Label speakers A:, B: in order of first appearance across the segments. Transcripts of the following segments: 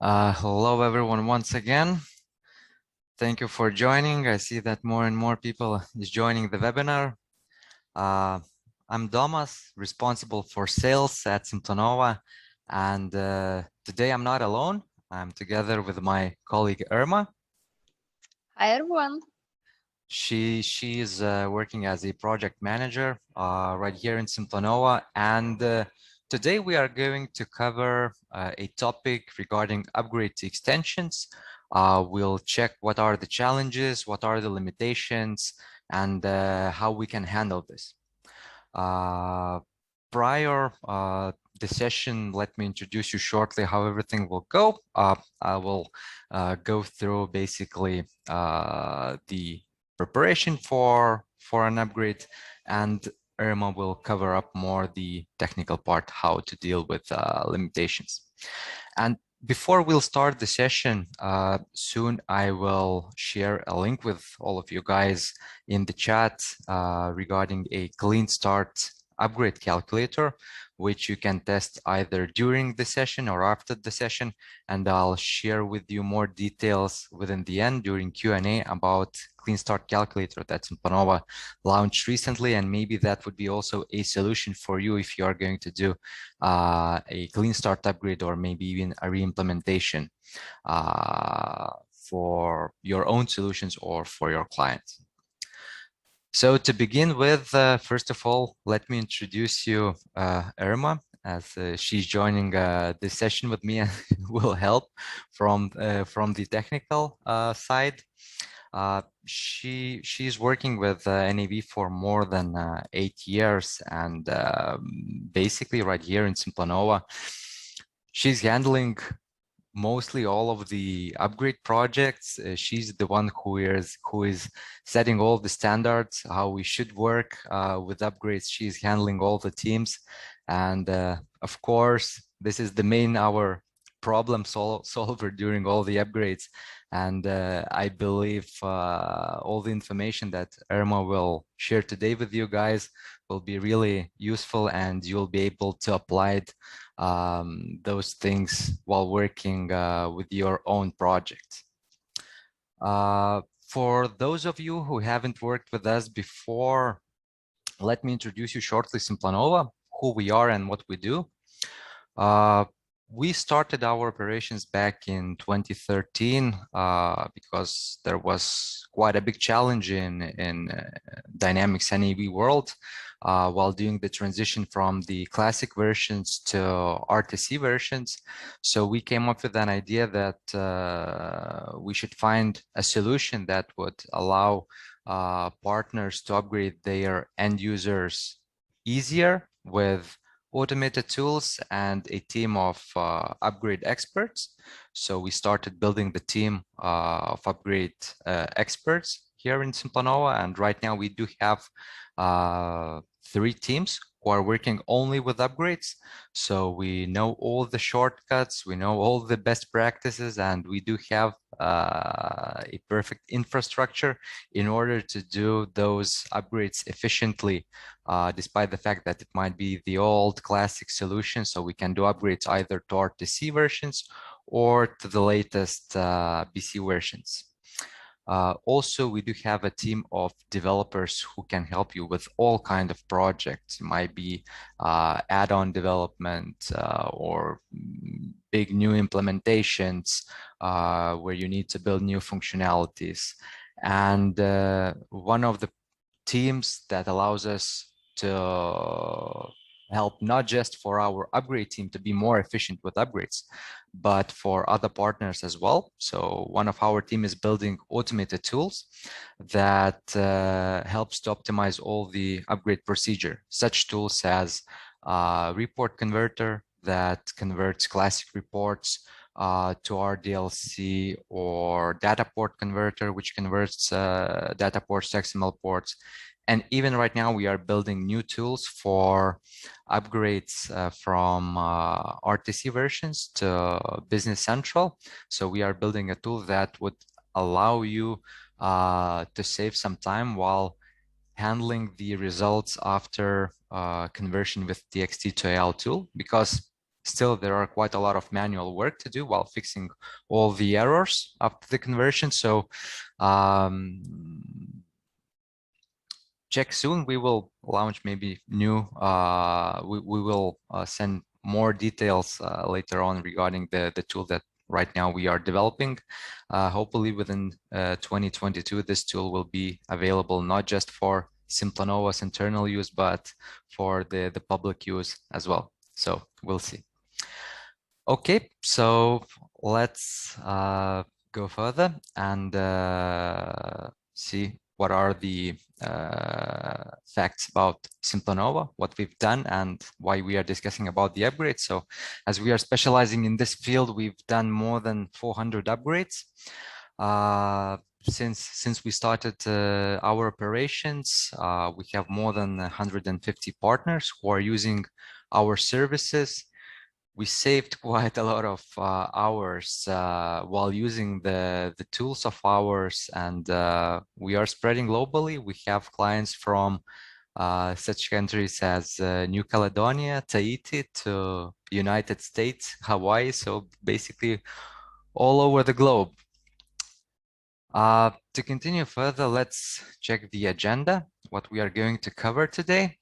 A: Hello everyone once again. Thank you for joining. I see that more and more people is joining the webinar. I'm Domas, responsible for sales at Simptonova, and today I'm not alone. I'm together with my colleague Irma.
B: Hi everyone.
A: She is working as a project manager right here in Simptonova, and today we are going to cover a topic regarding upgrade to extensions. We'll check what are the challenges, what are the limitations, and how we can handle this. Prior the session, let me introduce you shortly how everything will go. I will go through basically the preparation for an upgrade, and Irma will cover up more the technical part, how to deal with limitations. And before we'll start the session, soon I will share a link with all of you guys in the chat regarding a clean start upgrade calculator, which you can test either during the session or after the session. And I'll share with you more details within the end during Q&A about clean start calculator that Simptonova launched recently. And maybe that would be also a solution for you if you are going to do a clean start upgrade or maybe even a re-implementation for your own solutions or for your clients. So to begin with, first of all, let me introduce you Irma, as she's joining this session with me and will help from the technical side. She's working with NAV for more than 8 years, and basically right here in Simplanova, she's handling mostly all of the upgrade projects. She's the one who is setting all the standards, how we should work with upgrades. She's handling all the teams, and of course, this is the main our problem solver during all the upgrades. And I believe all the information that Irma will share today with you guys will be really useful, and you'll be able to apply it those things while working with your own project. For those of you who haven't worked with us before, let me introduce you shortly Simplanova, who we are and what we do. We started our operations back in 2013 because there was quite a big challenge in Dynamics NAV world while doing the transition from the classic versions to RTC versions. So we came up with an idea that we should find a solution that would allow partners to upgrade their end users easier with automated tools and a team of upgrade experts. So we started building the team of upgrade experts here in Simplanova, and right now we do have 3 teams who are working only with upgrades. So we know all the shortcuts, we know all the best practices, and we do have a perfect infrastructure in order to do those upgrades efficiently, despite the fact that it might be the old classic solution. So we can do upgrades either to RTC versions or to the latest BC versions. Also, we do have a team of developers who can help you with all kinds of projects. It might be add-on development or big new implementations where you need to build new functionalities. And one of the teams that allows us to help not just for our upgrade team to be more efficient with upgrades, but for other partners as well. So one of our team is building automated tools that helps to optimize all the upgrade procedure. Such tools as report converter that converts classic reports to RDLC, or data port converter, which converts data ports to XML ports. And even right now, we are building new tools for upgrades from RTC versions to Business Central. So we are building a tool that would allow you to save some time while handling the results after conversion with TXT to AL tool, because still there are quite a lot of manual work to do while fixing all the errors after the conversion. So check soon. We will launch maybe new, we will send more details later on regarding the tool that right now we are developing. Hopefully within 2022, this tool will be available not just for Simplanova's internal use, but for the public use as well. So we'll see. Okay, so let's go further and see what are the facts about Simplanova, what we've done, and why we are discussing about the upgrades. So as we are specializing in this field, we've done more than 400 upgrades. Since we started our operations, we have more than 150 partners who are using our services. We saved quite a lot of hours while using the tools of ours, and we are spreading globally. We have clients from such countries as New Caledonia, Tahiti, to United States, Hawaii, so basically all over the globe. To continue further, let's check the agenda, what we are going to cover today.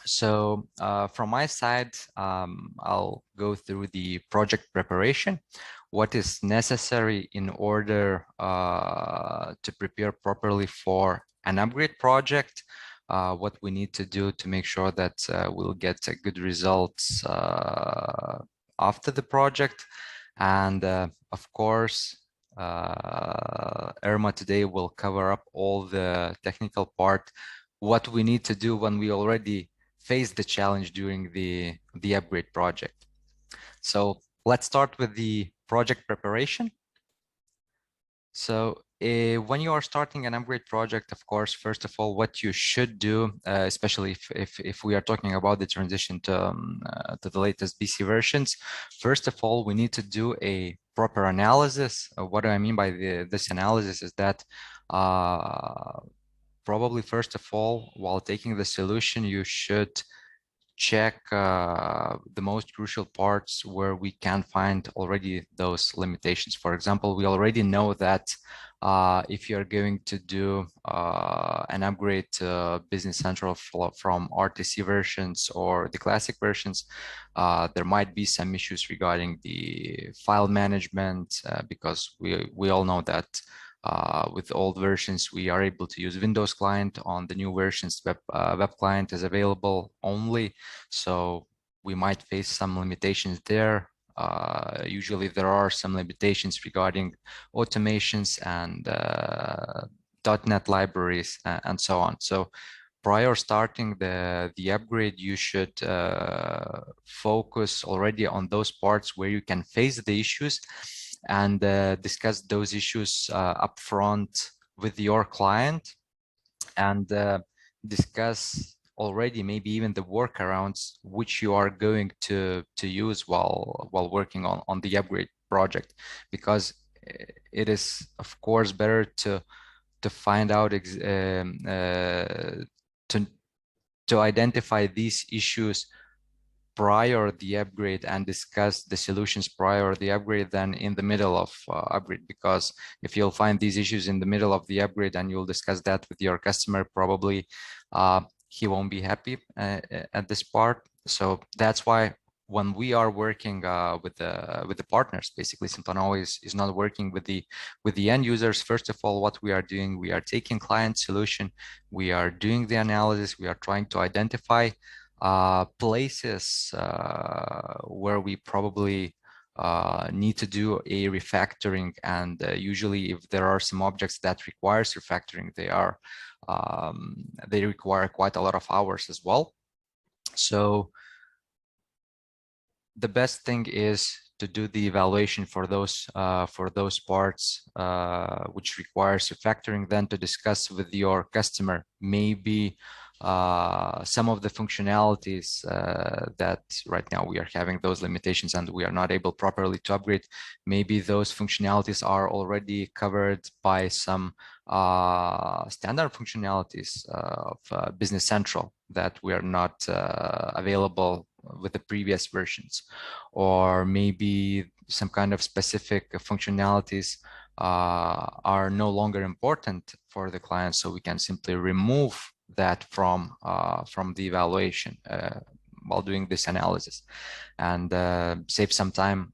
A: So from my side, I'll go through the project preparation, what is necessary in order to prepare properly for an upgrade project, what we need to do to make sure that we'll get good results after the project. And of course, Irma today will cover up all the technical part, what we need to do when we already face the challenge during the upgrade project. So let's start with the project preparation. So when you are starting an upgrade project, of course, first of all, what you should do, especially if we are talking about the transition to the latest BC versions, first of all, we need to do a proper analysis. What do I mean by this analysis is that probably first of all, while taking the solution, you should check the most crucial parts where we can find already those limitations. For example, we already know that if you're going to do an upgrade to Business Central from RTC versions or the classic versions, there might be some issues regarding the file management because we all know that with old versions, we are able to use Windows client. On the new versions, web client is available only. So we might face some limitations there. Usually there are some limitations regarding automations and .NET libraries and so on. So prior starting the upgrade, you should focus already on those parts where you can face the issues and discuss those issues upfront with your client, and discuss already maybe even the workarounds which you are going to use while working on the upgrade project, because it is of course better to find out to identify these issues prior the upgrade and discuss the solutions prior the upgrade than in the middle of upgrade. Because if you'll find these issues in the middle of the upgrade and you'll discuss that with your customer, probably he won't be happy at this part. So that's why when we are working with the partners, basically Simplanova is not working with the end users. First of all, what we are doing, we are taking client solution, we are doing the analysis, we are trying to identify places where we probably need to do a refactoring, and usually if there are some objects that requires refactoring, they require quite a lot of hours as well. So the best thing is to do the evaluation for those parts which requires refactoring, then to discuss with your customer maybe some of the functionalities that right now we are having those limitations and we are not able properly to upgrade. Maybe those functionalities are already covered by some standard functionalities of Business Central that we are not available with the previous versions, or maybe some kind of specific functionalities are no longer important for the client, so we can simply remove that from the evaluation while doing this analysis, and save some time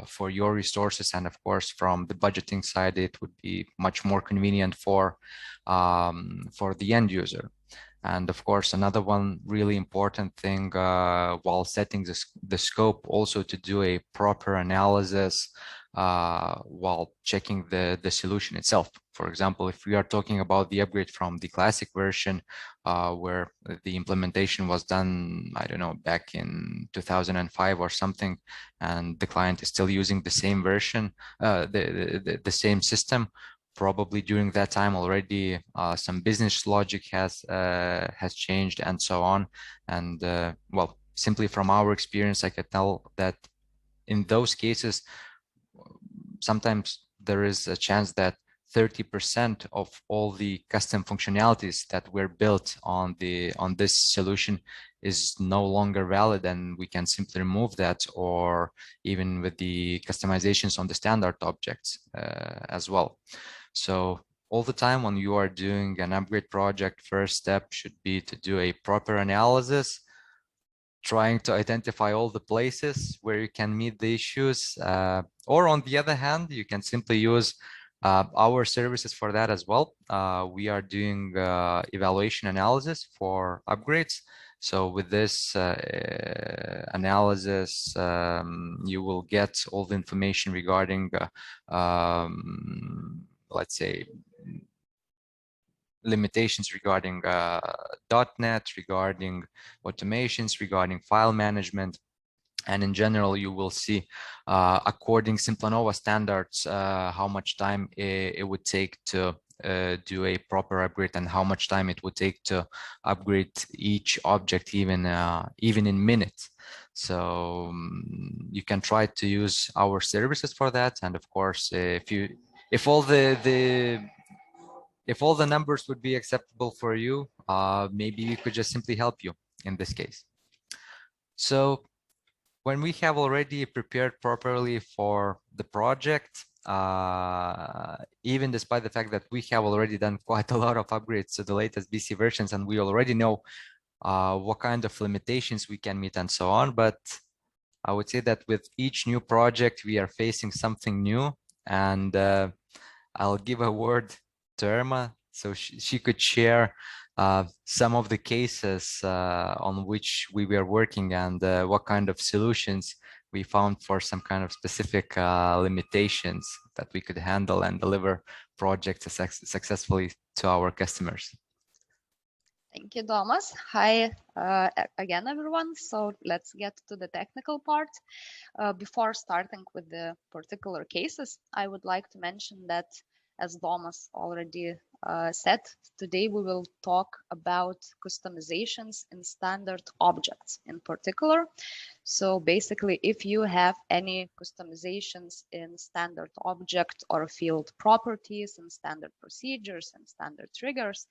A: for your resources. And of course, from the budgeting side, it would be much more convenient for the end user. And of course, another one really important thing while setting the scope, also to do a proper analysis while checking the solution itself. For example, if we are talking about the upgrade from the classic version, where the implementation was done, I don't know, back in 2005 or something, and the client is still using the same version, the same system, probably during that time already some business logic has changed and so on. And well, simply from our experience, I can tell that in those cases, sometimes there is a chance that 30% of all the custom functionalities that were built on this solution is no longer valid, and we can simply remove that, or even with the customizations on the standard objects as well. So all the time when you are doing an upgrade project, first step should be to do a proper analysis, trying to identify all the places where you can meet the issues. Or on the other hand, you can simply use our services for that as well. We are doing evaluation analysis for upgrades. So with this analysis, you will get all the information regarding, let's say, limitations regarding .NET, regarding automations, regarding file management. And in general, you will see, according Simplanova standards, how much time it would take to do a proper upgrade, and how much time it would take to upgrade each object, even in minutes. So you can try to use our services for that. And of course, if all the numbers would be acceptable for you, maybe we could just simply help you in this case. So when we have already prepared properly for the project, even despite the fact that we have already done quite a lot of upgrades to the latest BC versions, and we already know what kind of limitations we can meet and so on, but I would say that with each new project, we are facing something new. And I'll give a word to Irma, so she could share some of the cases on which we were working, and what kind of solutions we found for some kind of specific limitations that we could handle and deliver projects successfully to our customers.
B: Thank you, Thomas. Hi again, everyone. So let's get to the technical part. Before starting with the particular cases, I would like to mention that, as Thomas already said, today we will talk about customizations in standard objects in particular. So basically, if you have any customizations in standard object or field properties and standard procedures and standard triggers,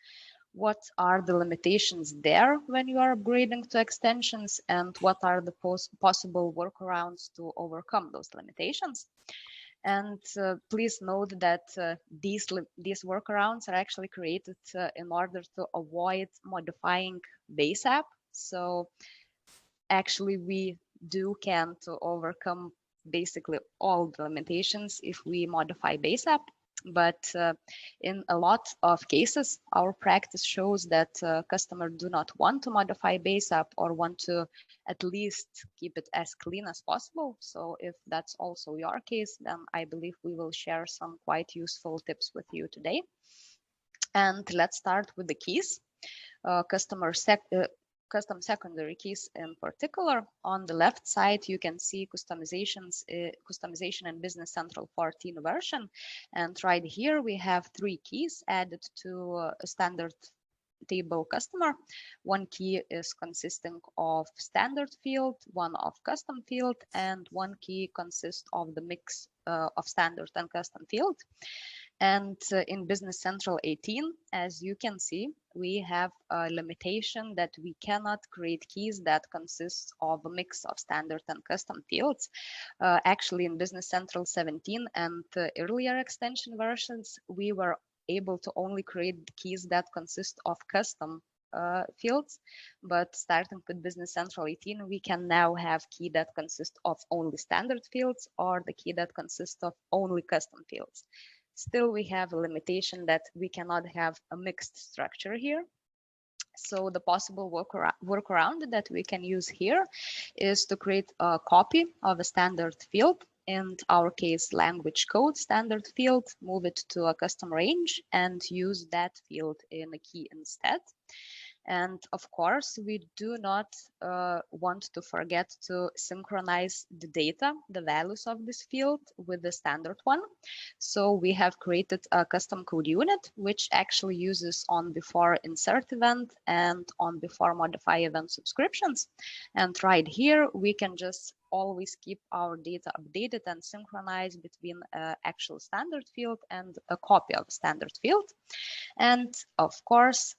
B: what are the limitations there when you are upgrading to extensions, and what are the possible workarounds to overcome those limitations? And please note that these workarounds are actually created in order to avoid modifying base app. So actually we can to overcome basically all the limitations if we modify base app. But in a lot of cases, our practice shows that customers do not want to modify base app, or want to at least keep it as clean as possible. So if that's also your case, then I believe we will share some quite useful tips with you today. And let's start with the keys. Custom secondary keys in particular. On the left side, you can see customization in Business Central 14 version. And right here, we have 3 keys added to a standard table customer. One key is consisting of standard field, one of custom field, and one key consists of the mix of standard and custom field. And in Business Central 18, as you can see, we have a limitation that we cannot create keys that consist of a mix of standard and custom fields. Actually, in Business Central 17 and earlier extension versions, we were able to only create keys that consist of custom fields, but starting with Business Central 18, we can now have key that consist of only standard fields or the key that consists of only custom fields. Still, we have a limitation that we cannot have a mixed structure here. So the possible workaround that we can use here is to create a copy of a standard field, in our case, language code standard field, move it to a custom range and use that field in a key instead. And of course, we do not want to forget to synchronize the data, the values of this field with the standard one. So we have created a custom code unit, which actually uses on before insert event and on before modify event subscriptions. And right here, we can just always keep our data updated and synchronized between actual standard field and a copy of standard field. And of course,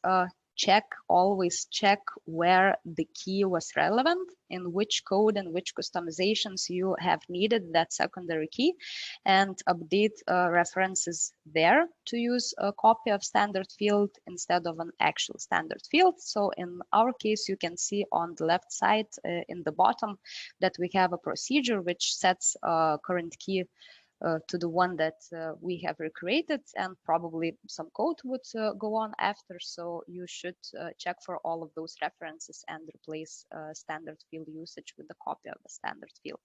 B: always check where the key was relevant, in which code and which customizations you have needed that secondary key, and update references there to use a copy of standard field instead of an actual standard field. So in our case, you can see on the left side in the bottom that we have a procedure which sets a current key to the one that we have recreated, and probably some code would go on after. So you should check for all of those references and replace standard field usage with a copy of the standard field.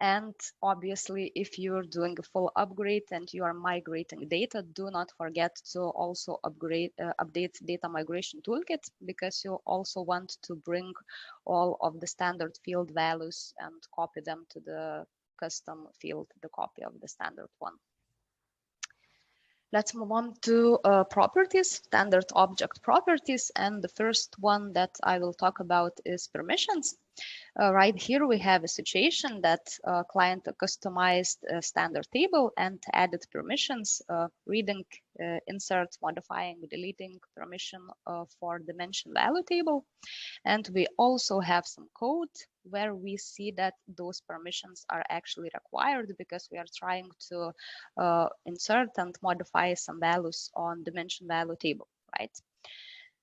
B: And obviously, if you're doing a full upgrade and you are migrating data, do not forget to also update data migration toolkit, because you also want to bring all of the standard field values and copy them to the custom field, the copy of the standard one. Let's move on to properties, standard object properties. And the first one that I will talk about is permissions. Right here, we have a situation that client customized a standard table and added permissions, reading, insert, modifying, deleting permission for dimension value table. And we also have some code where we see that those permissions are actually required because we are trying to insert and modify some values on dimension value table, right?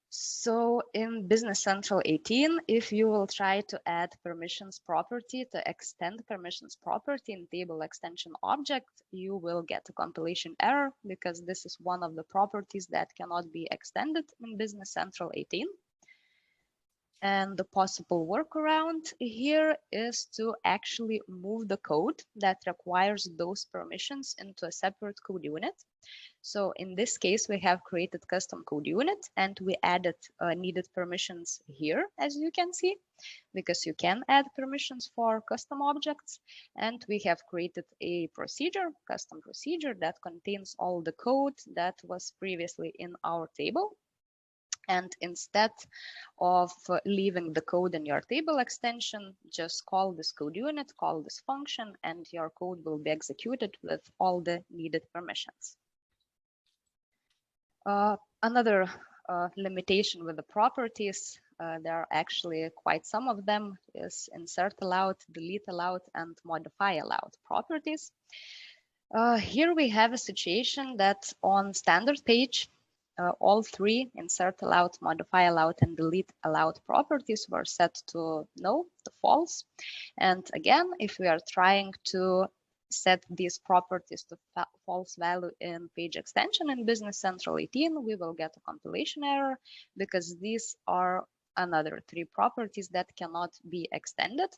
B: So in Business Central 18, if you will try to add permissions property to extend permissions property in table extension object, you will get a compilation error because this is one of the properties that cannot be extended in Business Central 18. And the possible workaround here is to actually move the code that requires those permissions into a separate code unit. So in this case, we have created custom code unit and we added needed permissions here, as you can see, because you can add permissions for custom objects. And we have created a procedure, custom procedure, that contains all the code that was previously in our table. And instead of leaving the code in your table extension, just call this code unit, call this function, and your code will be executed with all the needed permissions. Another limitation with the properties, there are actually quite some of them, is insert allowed, delete allowed, and modify allowed properties. Here we have a situation that on standard page, all three insert allowed, modify allowed, and delete allowed properties were set to no, to false. And again, if we are trying to set these properties to false value in page extension in Business Central 18, we will get a compilation error because these are another three properties that cannot be extended.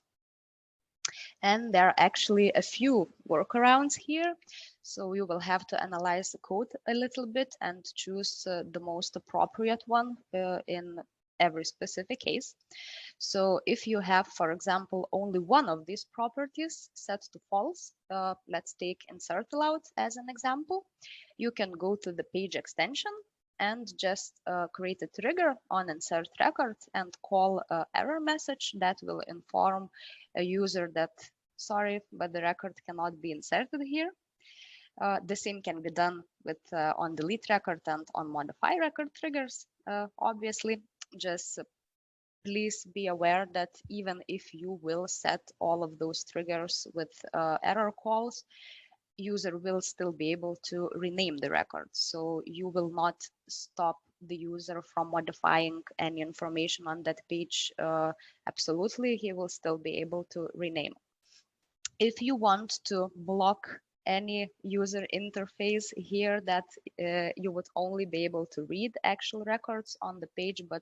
B: And there are actually a few workarounds here. So you will have to analyze the code a little bit and choose the most appropriate one in every specific case. So if you have, for example, only one of these properties set to false, let's take insert allowed as an example, you can go to the page extension and just create a trigger on insert record and call an error message that will inform a user that, sorry, but the record cannot be inserted here. The same can be done with on delete record and on modify record triggers. Obviously, just please be aware that even if you will set all of those triggers with error calls, user will still be able to rename the record. So you will not stop the user from modifying any information on that page. Absolutely, he will still be able to rename. If you want to block any user interface here that you would only be able to read actual records on the page, but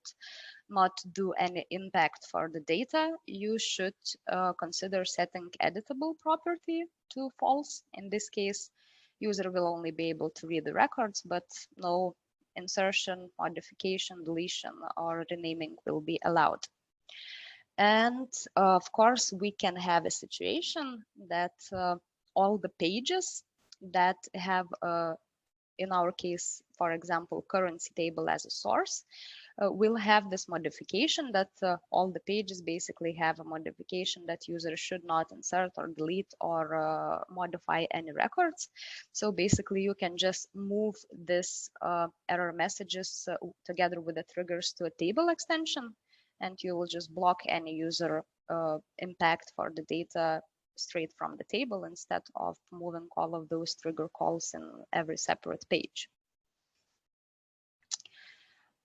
B: not do any impact for the data, you should consider setting editable property to false. In this case, user will only be able to read the records, but no insertion, modification, deletion, or renaming will be allowed. And of course, we can have a situation that all the pages that have, in our case, for example, currency table as a source, will have this modification that all the pages basically have a modification that users should not insert or delete or modify any records. So basically, you can just move this error messages together with the triggers to a table extension, and you will just block any user impact for the data straight from the table instead of moving all of those trigger calls in every separate page.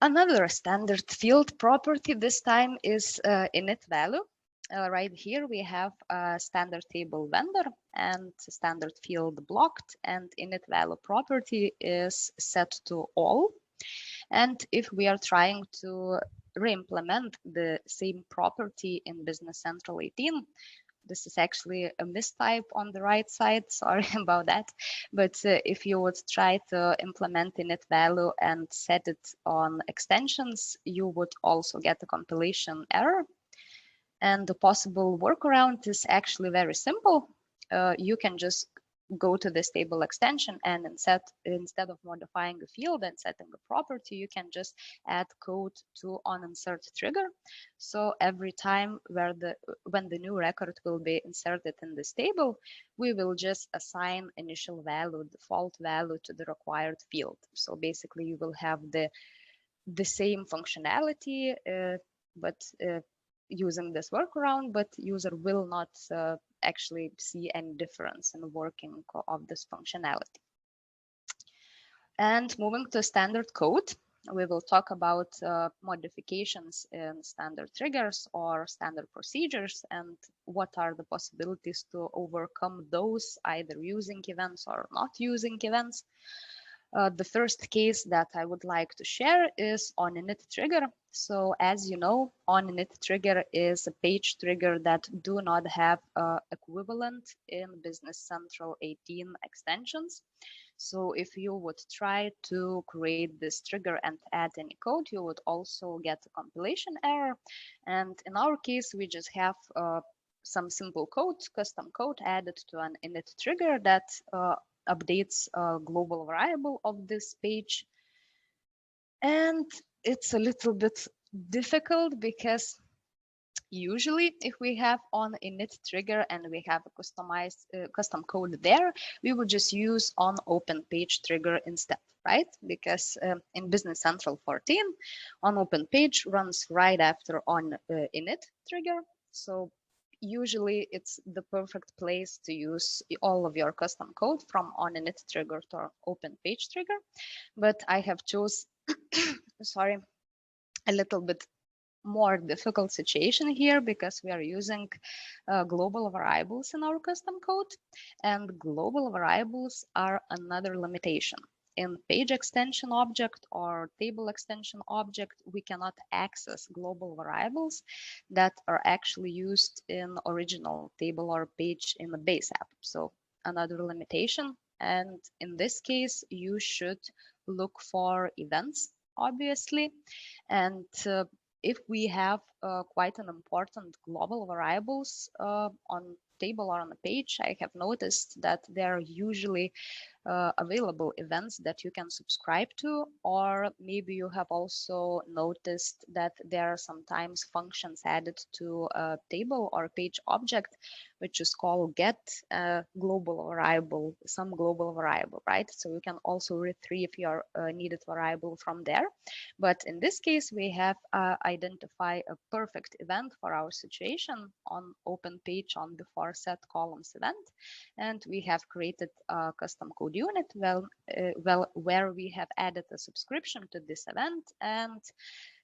B: Another standard field property this time is init value. Right here we have a standard table vendor and standard field blocked, and init value property is set to all. And if we are trying to re-implement the same property in Business Central 18, this is actually a mistype on the right side, sorry about that. But if you would try to implement init value and set it on extensions, you would also get a compilation error. And the possible workaround is actually very simple. You can just go to this table extension, and instead of modifying a field and setting a property, you can just add code to onInsert trigger. So every time when the new record will be inserted in this table, we will just assign initial value, default value to the required field. So basically, you will have the same functionality, but using this workaround, but user will not actually see any difference in the working of this functionality. And moving to standard code, we will talk about modifications in standard triggers or standard procedures and what are the possibilities to overcome those, either using events or not using events. The first case that I would like to share is onInit trigger. So as you know, onInit trigger is a page trigger that do not have equivalent in Business Central 18 extensions. So if you would try to create this trigger and add any code, you would also get a compilation error. And in our case, we just have some simple code, custom code added to an init trigger that updates a global variable of this page. And it's a little bit difficult because usually if we have on init trigger and we have a customized custom code there, we would just use on open page trigger instead, right? Because in Business Central 14, on open page runs right after on init trigger. So usually it's the perfect place to use all of your custom code from on init trigger to open page trigger. But I have chose, sorry, a little bit more difficult situation here because we are using global variables in our custom code, and global variables are another limitation. In page extension object or table extension object, we cannot access global variables that are actually used in original table or page in the base app. So another limitation. And in this case, you should look for events, obviously. And if we have quite an important global variables on table or on the page, I have noticed that they're usually available events that you can subscribe to, or maybe you have also noticed that there are sometimes functions added to a table or page object, which is called get global variable, some global variable, right? So you can also retrieve your needed variable from there. But in this case, we have identify a perfect event for our situation on open page on before set columns event. And we have created a custom code unit where we have added a subscription to this event. And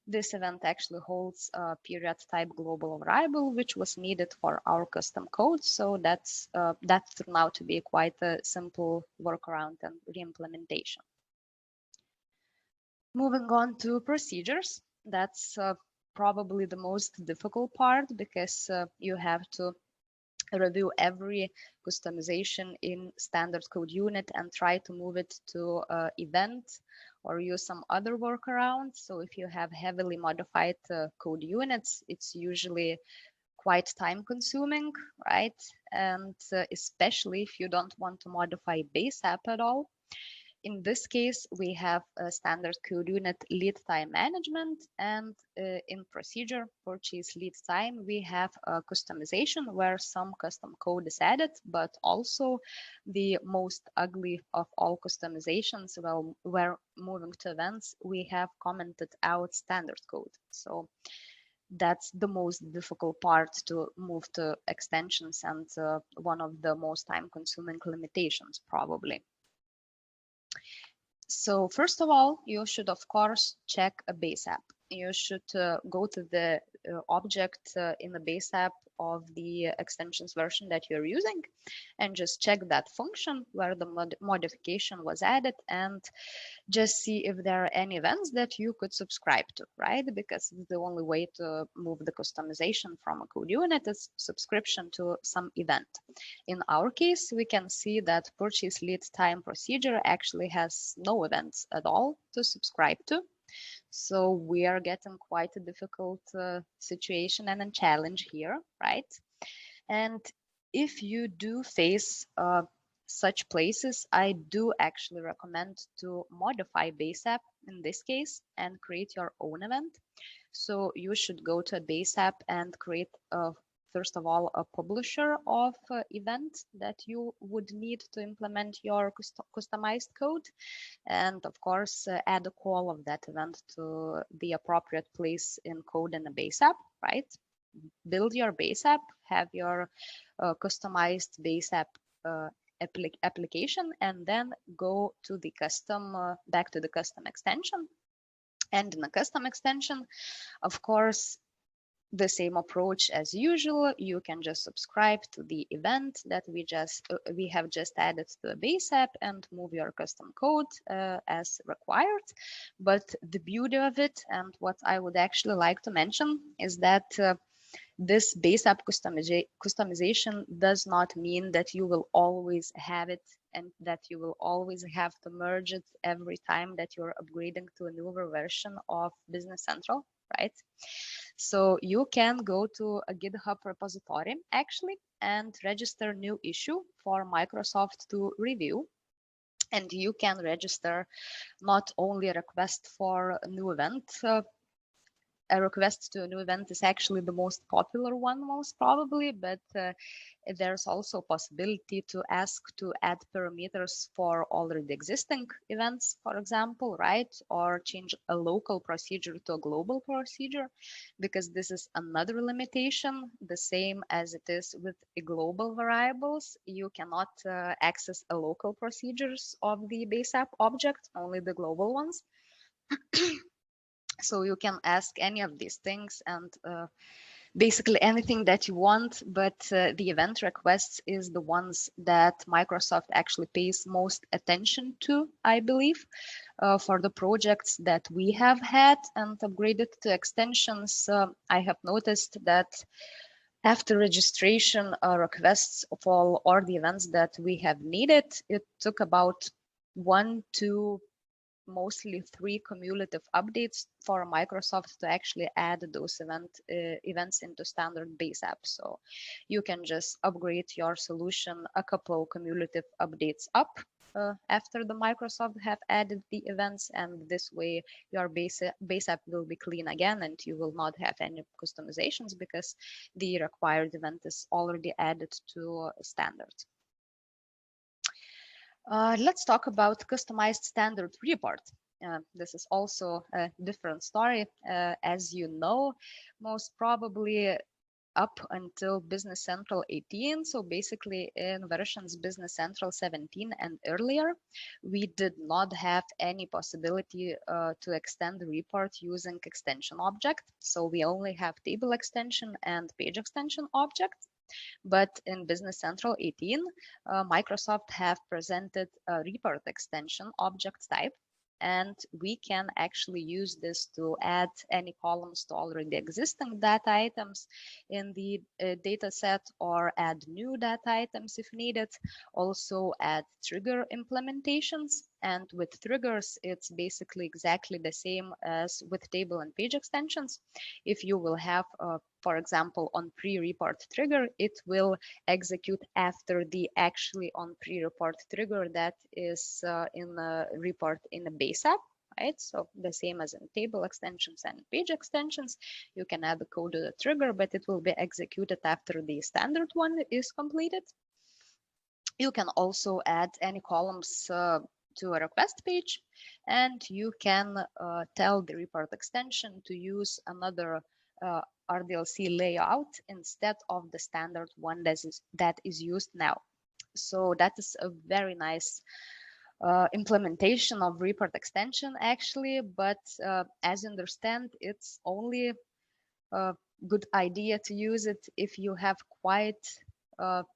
B: this event actually holds a period type global variable, which was needed for our custom code. So that turned out to be quite a simple workaround and reimplementation. Moving on to procedures, that's probably the most difficult part, because you have to review every customization in standard code unit and try to move it to event or use some other workaround. So if you have heavily modified code units, it's usually quite time consuming, right? And especially if you don't want to modify base app at all. In this case, we have a standard code unit lead time management, and in procedure purchase lead time, we have a customization where some custom code is added, but also the most ugly of all customizations, well, where moving to events, we have commented out standard code. So that's the most difficult part to move to extensions, and one of the most time consuming limitations probably. So first of all, you should, of course, check a base app. You should go to the object in the base app of the extensions version that you're using and just check that function where the modification was added, and just see if there are any events that you could subscribe to, right? Because the only way to move the customization from a code unit is subscription to some event. In our case, we can see that purchase lead time procedure actually has no events at all to subscribe to. So we are getting quite a difficult situation and a challenge here, right? And if you do face such places, I do actually recommend to modify base app in this case and create your own event. So you should go to a base app and create first of all, a publisher of event that you would need to implement your customized code. And of course, add a call of that event to the appropriate place in code in a base app, right? Build your base app, have your customized base app application, and then go to the custom, back to the custom extension. And in the custom extension, of course, the same approach as usual. You can just subscribe to the event that we have just added to the base app and move your custom code as required. But the beauty of it, and what I would actually like to mention, is that this base app customization does not mean that you will always have it and that you will always have to merge it every time that you're upgrading to a newer version of Business Central, right? So you can go to a GitHub repository actually and register new issue for Microsoft to review. And you can register not only a request for a new event. A request to a new event is actually the most popular one, most probably, but there's also possibility to ask to add parameters for already existing events, for example, right? Or change a local procedure to a global procedure, because this is another limitation, the same as it is with global variables. You cannot access a local procedures of the base app object, only the global ones. So you can ask any of these things and basically anything that you want, but the event requests is the ones that Microsoft actually pays most attention to, I believe, for the projects that we have had and upgraded to extensions. I have noticed that after registration requests for all the events that we have needed, it took about 1 to mostly 3 cumulative updates for Microsoft to actually add those events into standard base app. So you can just upgrade your solution a couple cumulative updates up after the Microsoft have added the events, and this way your base app will be clean again and you will not have any customizations because the required event is already added to standard. Let's talk about customized standard report. This is also a different story. As you know, most probably up until Business Central 18. So basically in versions Business Central 17 and earlier, we did not have any possibility to extend the report using extension object. So we only have table extension and page extension object. But in Business Central 18, Microsoft have presented a report extension object type, and we can actually use this to add any columns to already existing data items in the data set or add new data items if needed. Also add trigger implementations. And with triggers, it's basically exactly the same as with table and page extensions. If you will have for example, on pre-report trigger, it will execute after the actually on pre-report trigger that is in the report in the base app, right? So the same as in table extensions and page extensions, you can add the code to the trigger, but it will be executed after the standard one is completed. You can also add any columns to a request page, and you can tell the report extension to use another RDLC layout instead of the standard one that is used now. So that is a very nice implementation of report extension actually, but as you understand, it's only a good idea to use it if you have quite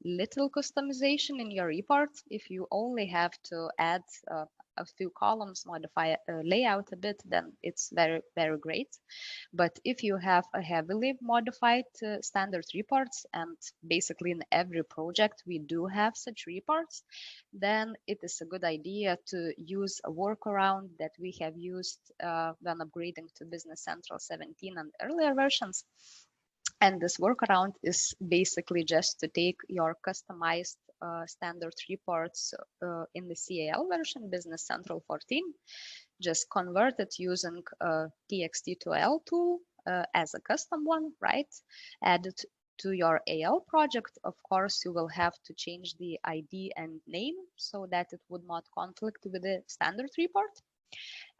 B: little customization in your report. If you only have to add a few columns, modify layout a bit, then it's very, very great. But if you have a heavily modified standard reports, and basically in every project we do have such reports, then it is a good idea to use a workaround that we have used when upgrading to Business Central 17 and earlier versions. And this workaround is basically just to take your customized standard reports in the CAL version, Business Central 14, just convert it using TXT to AL tool as a custom one, right? Add it to your AL project. Of course, you will have to change the ID and name so that it would not conflict with the standard report.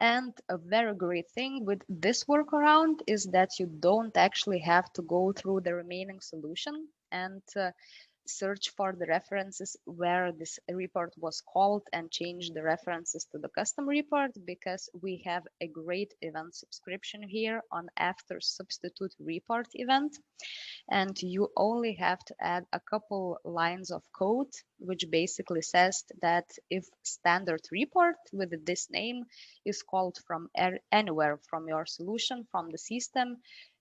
B: And a very great thing with this workaround is that you don't actually have to go through the remaining solution and search for the references where this report was called and change the references to the custom report, because we have a great event subscription here on after substitute report event. And you only have to add a couple lines of code, which basically says that if standard report with this name is called from anywhere from your solution, from the system,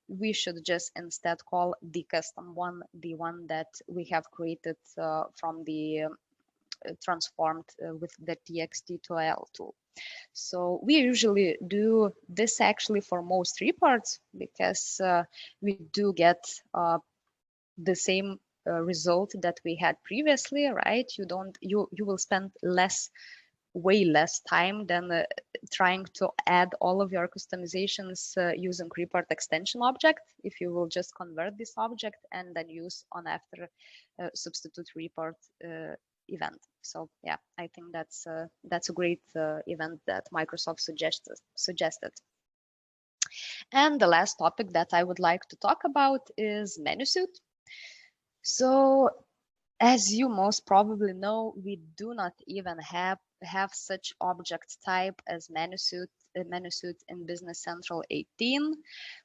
B: we should just instead call the custom one, the one that we have created from the transformed with the TXT to AL tool. So we usually do this actually for most reports because we do get the same result that we had previously, right? You will spend way less time than trying to add all of your customizations using report extension object if you will just convert this object and then use on after substitute report event. So yeah, I think that's a great event that Microsoft suggested. And the last topic that I would like to talk about is menu suite. So as you most probably know, we do not even have such object type as menu suite in Business Central 18.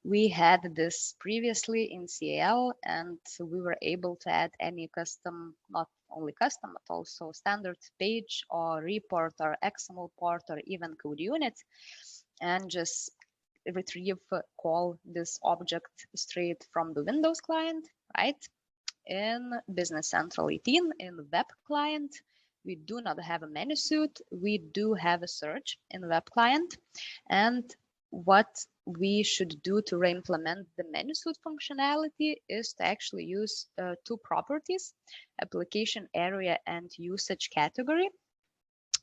B: We had this previously in CAL, and we were able to add any custom, not only custom, but also standard page or report or XML port or even code unit, and just retrieve, call this object straight from the Windows client, right? In Business Central 18, in web client, we do not have a menu suite. We do have a search in web client. And what we should do to re-implement the menu suite functionality is to actually use two properties, application area and usage category.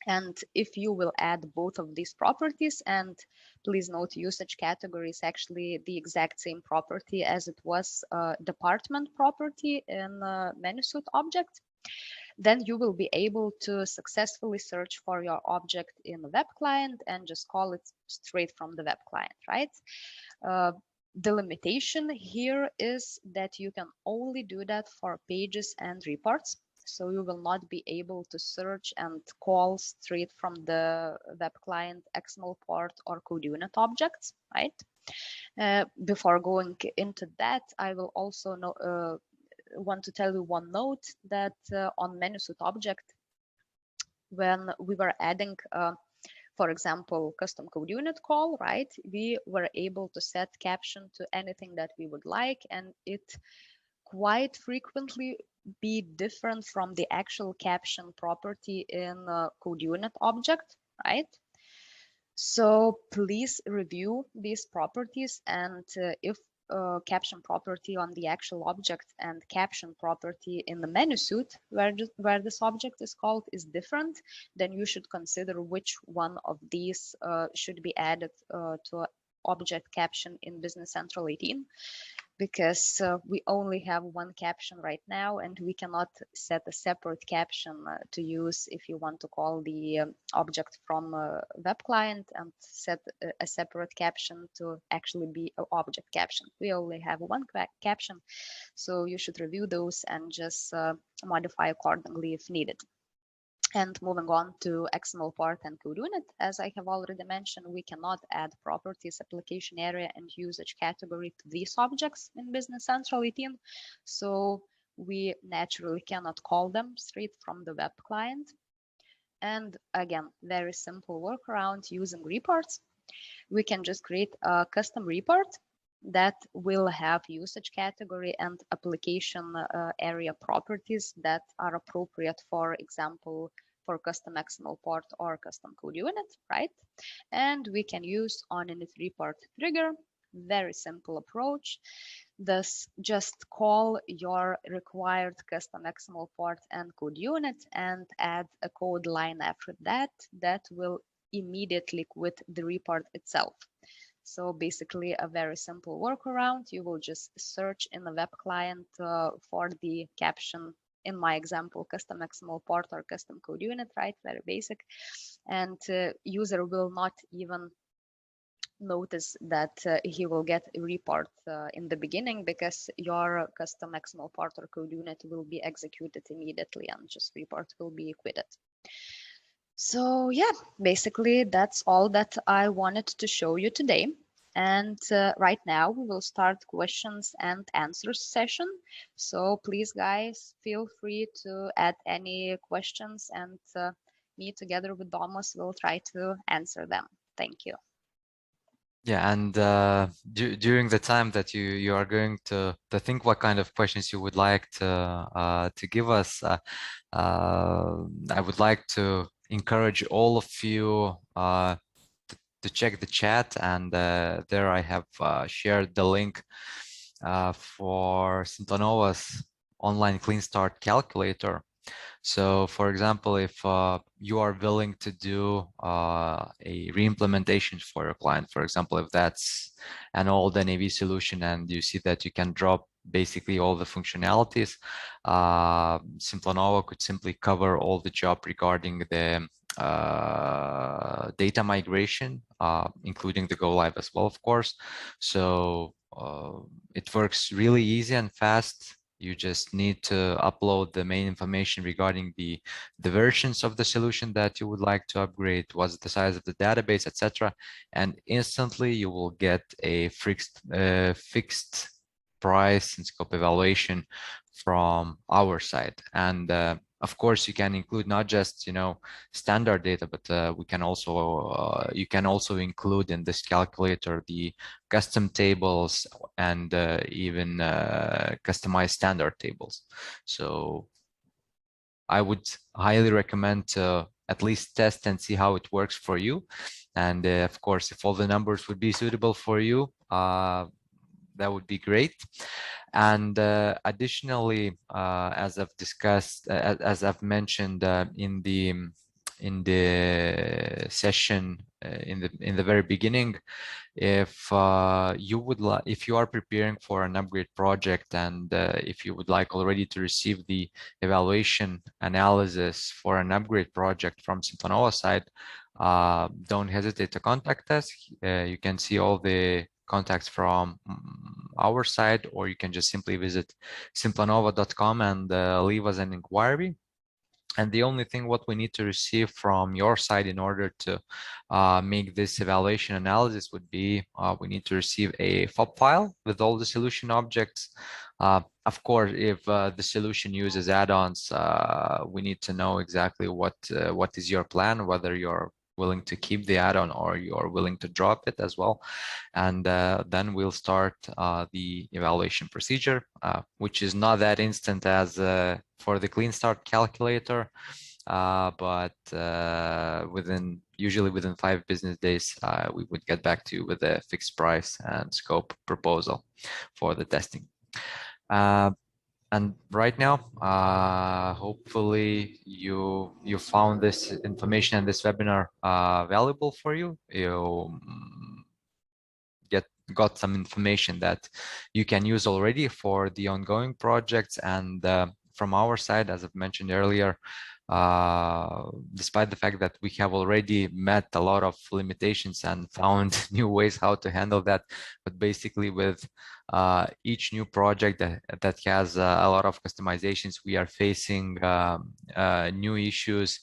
B: And if you will add both of these properties, and please note usage category is actually the exact same property as it was department property in menu suite object, then you will be able to successfully search for your object in the web client and just call it straight from the web client, right? The limitation here is that you can only do that for pages and reports. So you will not be able to search and call straight from the web client XML port or code unit objects, right? Before going into that, I will also want to tell you one note that on menu suite object, when we were adding for example, custom code unit call, right? We were able to set caption to anything that we would like, and it quite frequently be different from the actual caption property in code unit object, right? So please review these properties, and if caption property on the actual object and caption property in the menu suite where this object is called is different, then you should consider which one of these should be added to object caption in Business Central 18, because we only have one caption right now, and we cannot set a separate caption to use if you want to call the object from a web client and set a separate caption to actually be an object caption. We only have one caption, so you should review those and just modify accordingly if needed. And moving on to XML part and code unit, as I have already mentioned, we cannot add properties, application area, and usage category to these objects in Business Central 18. So we naturally cannot call them straight from the web client. And again, very simple workaround using reports. We can just create a custom report that will have usage category and application area properties that are appropriate, for example, for custom XML port or custom code unit, right? And we can use on init report trigger, very simple approach. Thus, just call your required custom XML port and code unit and add a code line after that that will immediately quit the report itself. So basically a very simple workaround. You will just search in the web client for the caption, in my example, custom XML port or custom code unit, right? Very basic. And user will not even notice that he will get a report in the beginning, because your custom XML port or code unit will be executed immediately and just report will be quitted. So yeah, basically that's all that I wanted to show you today. And right now we will start questions and answers session. So please guys, feel free to add any questions, and me together with Thomas will try to answer them. Thank you.
A: Yeah, and during the time that you are going to think what kind of questions you would like to give us, I would like to encourage all of you to check the chat, and there I have shared the link for Sintonova's online clean start calculator. So for example, if you are willing to do a re-implementation for your client, for example, if that's an old NAV solution and you see that you can drop basically all the functionalities, Simplanova could simply cover all the job regarding the data migration, including the go live as well, of course. So it works really easy and fast. You just need to upload the main information regarding the versions of the solution that you would like to upgrade, what's the size of the database, etc. And instantly you will get a fixed price and scope evaluation from our side. And of course, you can include not just standard data, but we can also you can also include in this calculator the custom tables and even customized standard tables. So I would highly recommend to at least test and see how it works for you. And of course, if all the numbers would be suitable for you, that would be great. And additionally, as I've discussed, as I've mentioned in the session in the very beginning. If if you are preparing for an upgrade project, and if you would like already to receive the evaluation analysis for an upgrade project from Simplanova side, don't hesitate to contact us. You can see all the contacts from our side, or you can just simply visit simplanova.com and leave us an inquiry. And the only thing what we need to receive from your side in order to make this evaluation analysis would be we need to receive a FOB file with all the solution objects. Of course, if the solution uses add-ons, we need to know exactly what is your plan, whether you're willing to keep the add-on or you're willing to drop it as well. And then we'll start the evaluation procedure, which is not that instant as for the clean start calculator, but usually within 5 business days, we would get back to you with a fixed price and scope proposal for the testing. And right now, hopefully you found this information and this webinar valuable for you. You got some information that you can use already for the ongoing projects. And from our side, as I've mentioned earlier, despite the fact that we have already met a lot of limitations and found new ways how to handle that, but basically with each new project that has a lot of customizations, we are facing new issues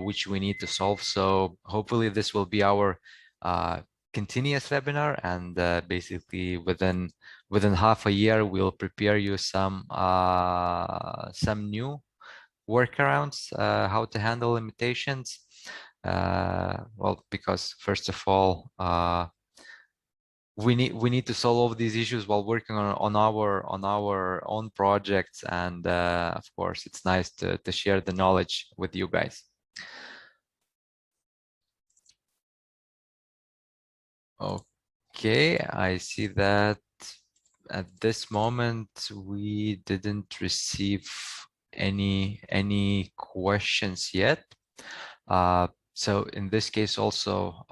A: which we need to solve. So hopefully this will be our continuous webinar, and basically within half a year we'll prepare you some new workarounds how to handle limitations. Well, because first of all, we need to solve all these issues while working on our own projects, and of course it's nice to share the knowledge with you guys. Okay, I see that at this moment we didn't receive any questions yet. So in this case also,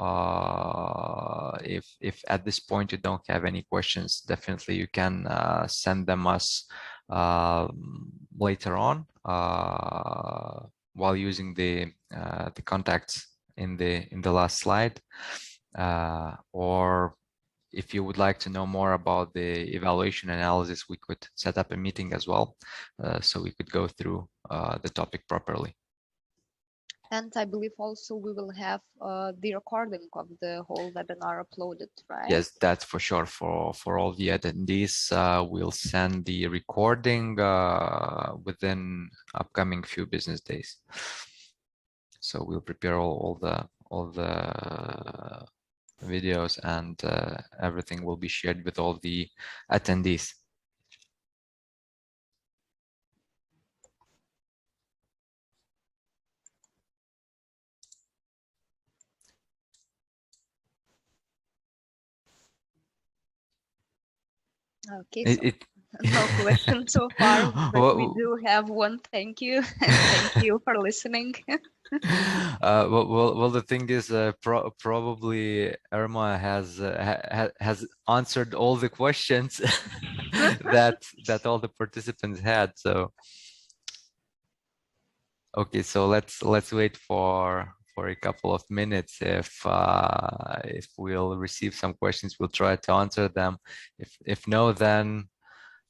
A: if at this point you don't have any questions, definitely you can send them us later on while using the contacts in the last slide. Or if you would like to know more about the evaluation analysis, we could set up a meeting as well, so we could go through the topic properly.
B: And I believe also we will have the recording of the whole webinar uploaded, right?
A: Yes, that's for sure. For all the attendees, we'll send the recording within upcoming few business days. So we'll prepare all the videos, and everything will be shared with all the attendees.
B: Okay, so no question so far, but we do have one thank you, and thank you for listening.
A: Well, the thing is, probably Irma has answered all the questions that all the participants had. So, okay, so let's wait for a couple of minutes. If we'll receive some questions, we'll try to answer them. If no, then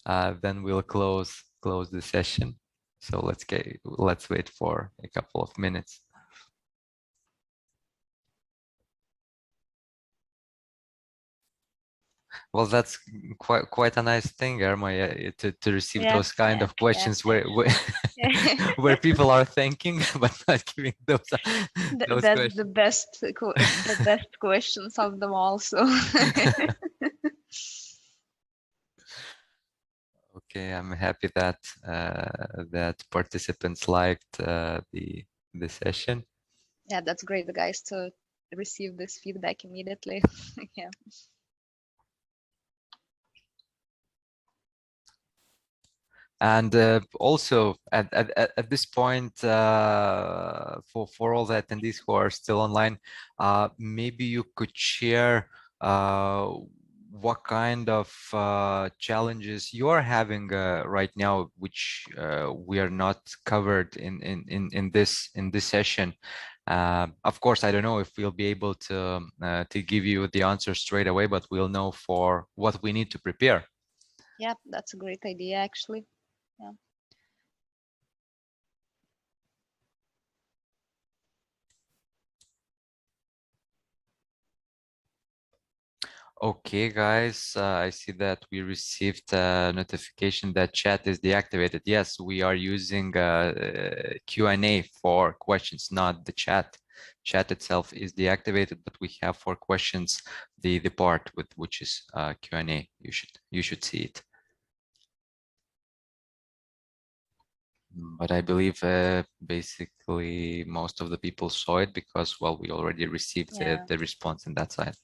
A: we'll close the session. So let's wait for a couple of minutes. Well, that's quite a nice thing, Irma, to receive those kind of questions where where people are thanking but not giving those
B: That's
A: questions.
B: the best questions of them all. So.
A: Okay, I'm happy that that participants liked the session.
B: Yeah, that's great, guys, to receive this feedback immediately. Yeah.
A: And also at this point, for all the attendees who are still online, maybe you could share what kind of challenges you are having right now, which we are not covered in this session. Of course, I don't know if we'll be able to give you the answer straight away, but we'll know for what we need to prepare.
B: Yeah, that's a great idea, actually. Yeah.
A: Okay, guys, I see that we received a notification that chat is deactivated. Yes, we are using Q&A for questions, not the chat. Chat itself is deactivated, but we have for questions the part with which is Q&A. You should see it. But I believe basically most of the people saw it because, well, we already received the response in that side.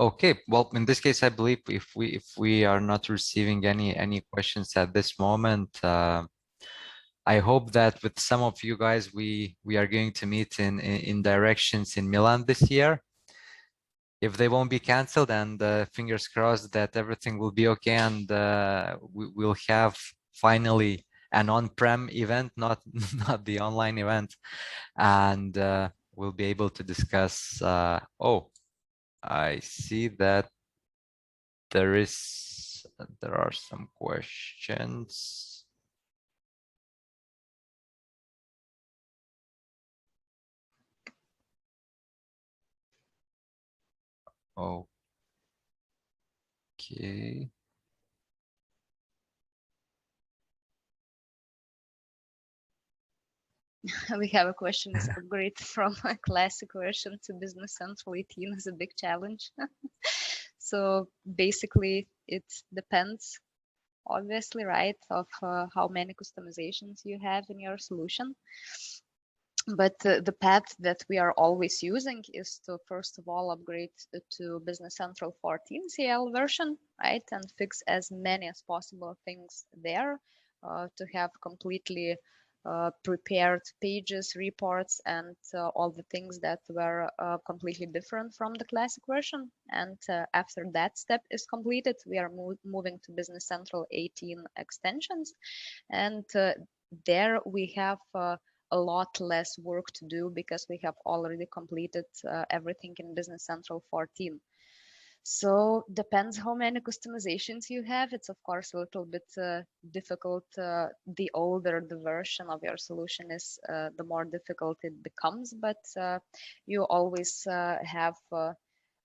A: Okay, well, in this case, I believe if we are not receiving any questions at this moment, I hope that with some of you guys, we are going to meet in directions in Milan this year. If they won't be canceled, and fingers crossed that everything will be okay, and we will have finally an on-prem event, not not the online event, and we'll be able to discuss. Oh, I see that there are some questions. Okay.
B: We have a question: is upgrade from a classic version to Business Central 18 is a big challenge? So basically, it depends, obviously, right, of how many customizations you have in your solution. But the path that we are always using is to first of all upgrade to Business Central 14 CL version, right, and fix as many as possible things there to have completely prepared pages, reports, and all the things that were completely different from the classic version. And after that step is completed, we are moving to Business Central 18 extensions, and there we have a lot less work to do because we have already completed everything in Business Central 14. So depends how many customizations you have. It's of course a little bit difficult. The older the version of your solution is, the more difficult it becomes. But you always have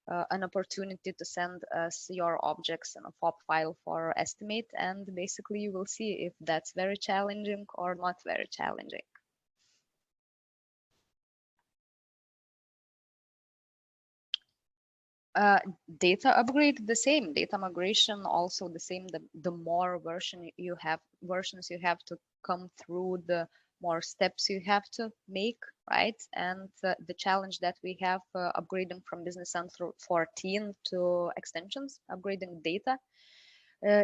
B: an opportunity to send us your objects in a FOB file for estimate, and basically you will see if that's very challenging or not very challenging. Data upgrade, the same. Data migration, also the same. The more versions you have to come through, the more steps you have to make, right? And the challenge that we have upgrading from Business Central 14 to extensions, upgrading data,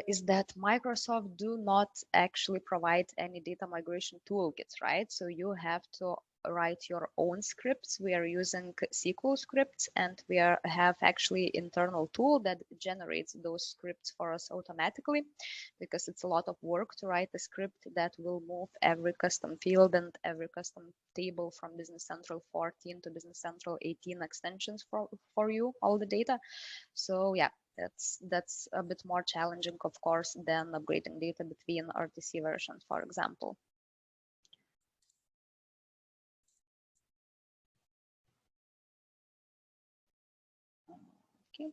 B: is that Microsoft do not actually provide any data migration toolkits, right? So you have to write your own scripts. We are using SQL scripts, and we have actually internal tool that generates those scripts for us automatically, because it's a lot of work to write a script that will move every custom field and every custom table from Business Central 14 to Business Central 18 extensions for you, all the data. So yeah, that's a bit more challenging, of course, than upgrading data between RTC versions, for example. Okay.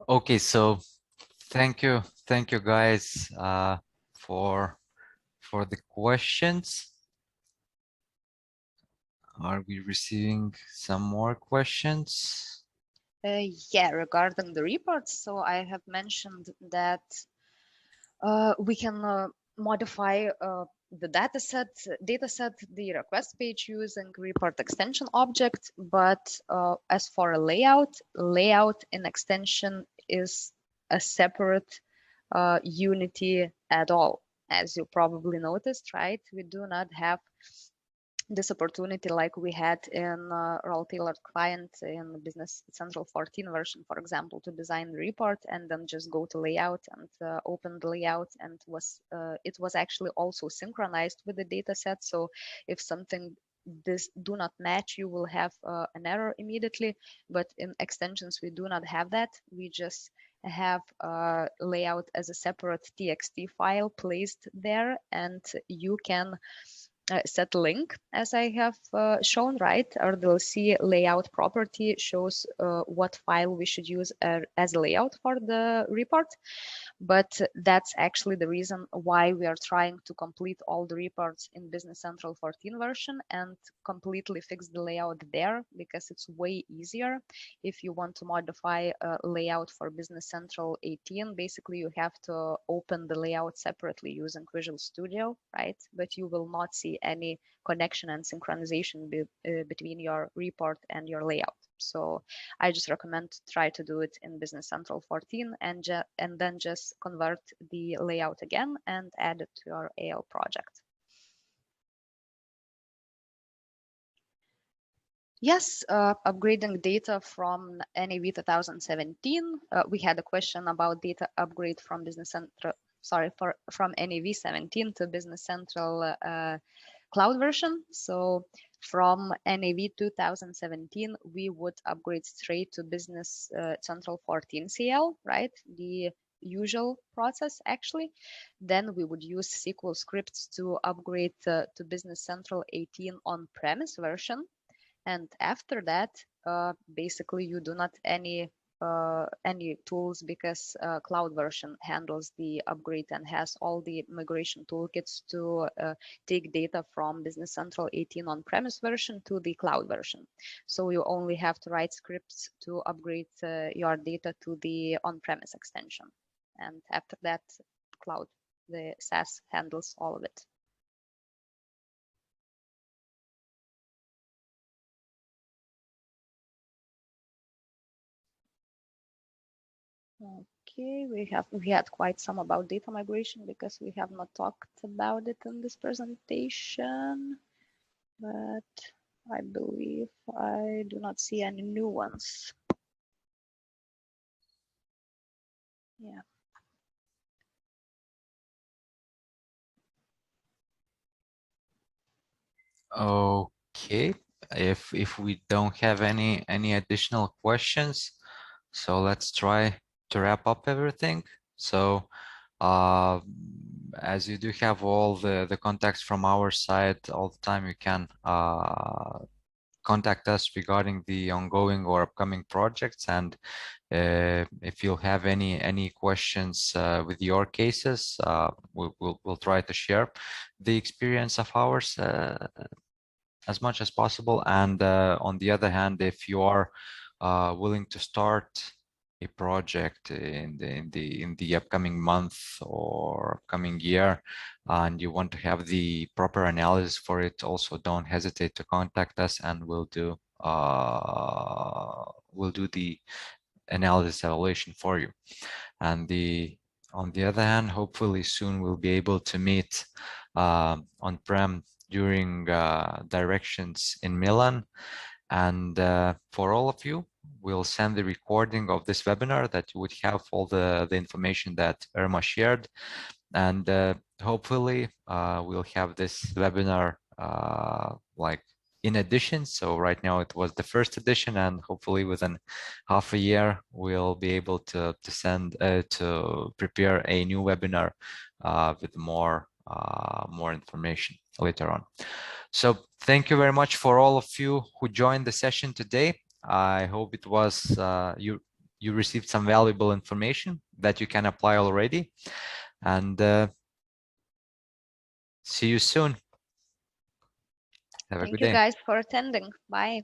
A: Okay, so thank you guys for the questions. Are we receiving some more questions?
B: Yeah, regarding the reports, so I have mentioned that we can modify the dataset, the request page using report extension object. But as for a layout in extension is a separate unity at all. As you probably noticed, right? We do not have this opportunity like we had in role tailored client in Business Central 14 version, for example, to design the report and then just go to layout and open the layout, and it was actually also synchronized with the data set. So if something this do not match, you will have an error immediately. But in extensions, we do not have that. We just have layout as a separate txt file placed there, and you can set link as I have shown, right? RDLC layout property shows what file we should use as layout for the report. But that's actually the reason why we are trying to complete all the reports in Business Central 14 version and completely fix the layout there, because it's way easier. If you want to modify a layout for Business Central 18, basically you have to open the layout separately using Visual Studio, right? But you will not see any connection and synchronization between your report and your layout. So I just recommend to try to do it in Business Central 14 and then just convert the layout again and add it to your AL project. Yes, upgrading data from NAV 2017. We had a question about data upgrade from Business Central, from NAV 17 to Business Central cloud version. So from NAV 2017, we would upgrade straight to Business Central 14 CL, right? The usual process actually. Then we would use SQL scripts to upgrade to Business Central 18 on-premise version. And after that, basically you do not any tools, because cloud version handles the upgrade and has all the migration toolkits to take data from Business Central 18 on-premise version to the cloud version. So you only have to write scripts to upgrade your data to the on-premise extension. And after that, cloud, the SaaS handles all of it. Okay, we had quite some about data migration because we have not talked about it in this presentation, but I believe I do not see any new ones. Yeah.
A: Okay, if we don't have any additional questions, so let's try to wrap up everything. So as you do have all the contacts from our side all the time, you can contact us regarding the ongoing or upcoming projects. And if you have any questions with your cases, we'll try to share the experience of ours as much as possible. And on the other hand, if you are willing to start a project in the upcoming month or upcoming year, and you want to have the proper analysis for it, also don't hesitate to contact us, and we'll do the analysis evaluation for you. And on the other hand, hopefully soon we'll be able to meet on-prem during directions in Milan. And for all of you, we'll send the recording of this webinar that you would have all the information that Irma shared. And hopefully we'll have this webinar like in addition. So right now it was the first edition, and hopefully within half a year we'll be able to prepare a new webinar with more information later on. So thank you very much for all of you who joined the session today. I hope it was you received some valuable information that you can apply already. And see you soon. Have a good day.
B: Thank you guys for attending. Bye.